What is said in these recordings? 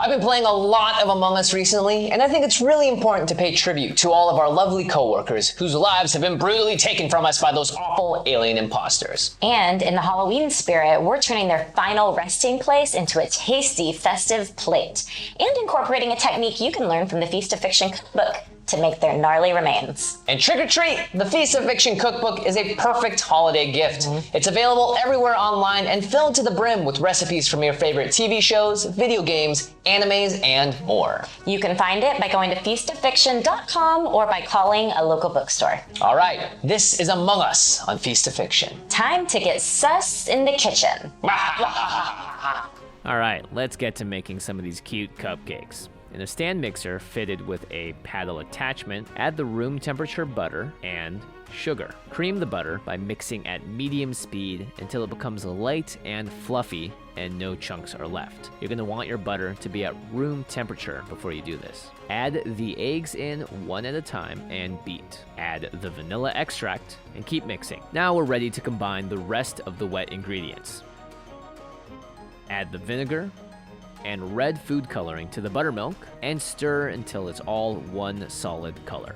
I've been playing a lot of Among Us recently, and I think it's really important to pay tribute to all of our lovely coworkers whose lives have been brutally taken from us by those awful alien imposters. And in the Halloween spirit, we're turning their final resting place into a tasty, festive plate, and incorporating a technique you can learn from the Feast of Fiction cookbook to make their gnarly remains. And trick or treat, the Feast of Fiction cookbook is a perfect holiday gift. It's available everywhere online and filled to the brim with recipes from your favorite TV shows, video games, animes, and more. You can find it by going to feastoffiction.com or by calling a local bookstore. All right, this is Among Us on Feast of Fiction. Time to get sus in the kitchen. All right, let's get to making some of these cute cupcakes. In a stand mixer fitted with a paddle attachment, add the room temperature butter and sugar. Cream the butter by mixing at medium speed until it becomes light and fluffy and no chunks are left. You're gonna want your butter to be at room temperature before you do this. Add the eggs in one at a time and beat. Add the vanilla extract and keep mixing. Now we're ready to combine the rest of the wet ingredients. Add the vinegar and red food coloring to the buttermilk and stir until it's all one solid color.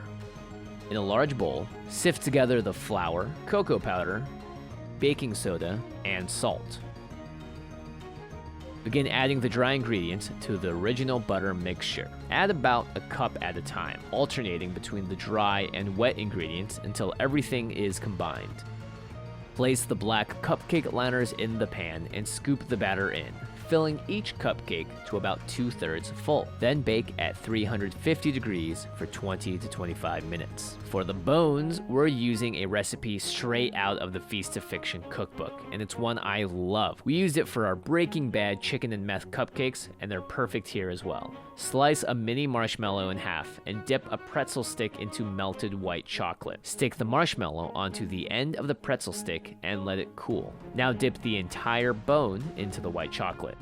In a large bowl, sift together the flour, cocoa powder, baking soda, and salt. Begin adding the dry ingredients to the original butter mixture. Add about a cup at a time, alternating between the dry and wet ingredients until everything is combined. Place the black cupcake liners in the pan and scoop the batter in, filling each cupcake to about 2/3 full. Then bake at 350 degrees for 20 to 25 minutes. For the bones, we're using a recipe straight out of the Feast of Fiction cookbook, and it's one I love. We used it for our Breaking Bad chicken and meth cupcakes, and they're perfect here as well. Slice a mini marshmallow in half and dip a pretzel stick into melted white chocolate. Stick the marshmallow onto the end of the pretzel stick and let it cool. Now dip the entire bone into the white chocolate.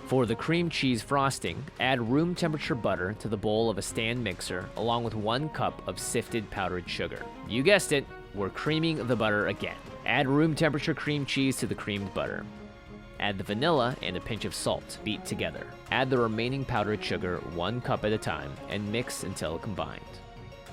For the cream cheese frosting, add room temperature butter to the bowl of a stand mixer along with 1 cup of sifted powdered sugar. You guessed it, we're creaming the butter again. Add room temperature cream cheese to the creamed butter. Add the vanilla and a pinch of salt, beat together. Add the remaining powdered sugar 1 cup at a time and mix until combined.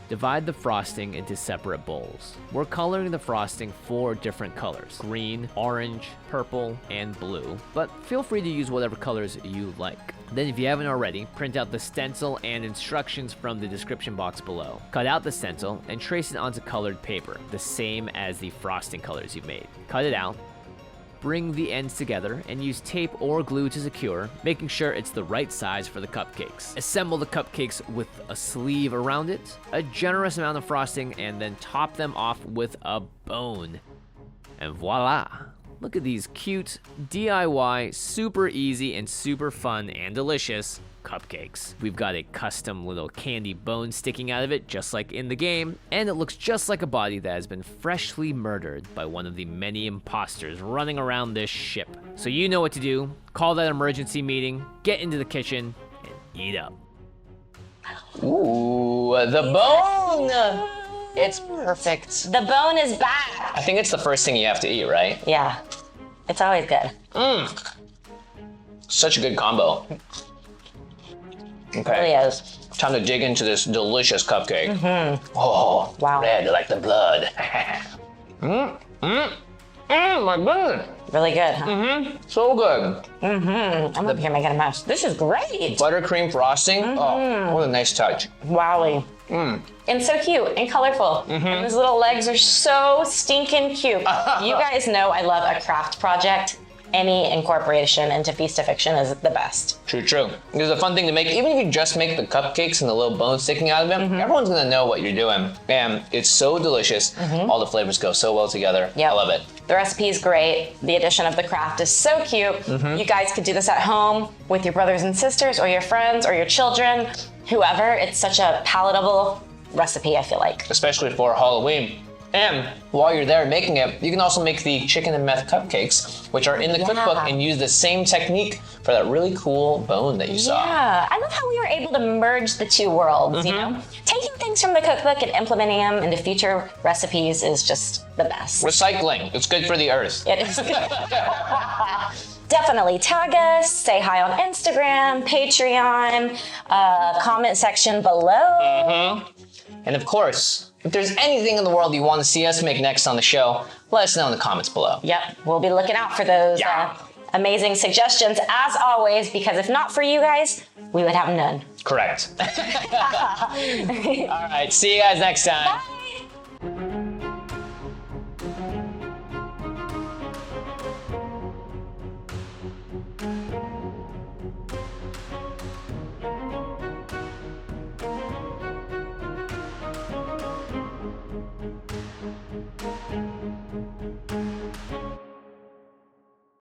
Divide the frosting into separate bowls. We're coloring the frosting 4 different colors: green, orange, purple, and blue, but feel free to use whatever colors you like. Then if you haven't already, print out the stencil and instructions from the description box below. Cut out the stencil and trace it onto colored paper, the same as the frosting colors you made. Cut it out. Bring the ends together and use tape or glue to secure, making sure it's the right size for the cupcakes. Assemble the cupcakes with a sleeve around it, a generous amount of frosting, and then top them off with a bone. And voila! Look at these cute, DIY, super easy and super fun and delicious cupcakes. We've got a custom little candy bone sticking out of it, just like in the game, and it looks just like a body that has been freshly murdered by one of the many imposters running around this ship. So you know what to do. Call that emergency meeting, get into the kitchen, and eat up. Ooh, the bone! It's perfect. The bone is back. I think it's the first thing you have to eat, right? Yeah, it's always good. Such a good combo. Okay, It really is. time to dig into this delicious cupcake. Oh, Wow. red like the blood. My goodness. Really good, huh? So good. I'm up here making a mess. This is great. Buttercream frosting. Oh, what a nice touch. Wowie. And so cute and colorful. And his little legs are so stinking cute. You guys know I love a craft project. Any incorporation into Feast of Fiction is the best. True, true. It's a fun thing to make. Even if you just make the cupcakes and the little bones sticking out of them, everyone's gonna know what you're doing. And it's so delicious. All the flavors go so well together. Yep. I love it. The recipe is great. The addition of the craft is so cute. You guys could do this at home with your brothers and sisters or your friends or your children, whoever. It's such a palatable recipe, I feel like. Especially for Halloween. And while you're there making it, you can also make the chicken and meth cupcakes, which are in the cookbook, and use the same technique for that really cool bone that you saw. Yeah, I love how we were able to merge the two worlds, you know? Taking things from the cookbook and implementing them into future recipes is just the best. Recycling, it's good for the earth. It is good. definitely tag us, say hi on Instagram, Patreon, comment section below. And of course, if there's anything in the world you want to see us make next on the show, let us know in the comments below. Yep, we'll be looking out for those amazing suggestions as always, because if not for you guys, we would have none. Correct. All right, see you guys next time. Bye.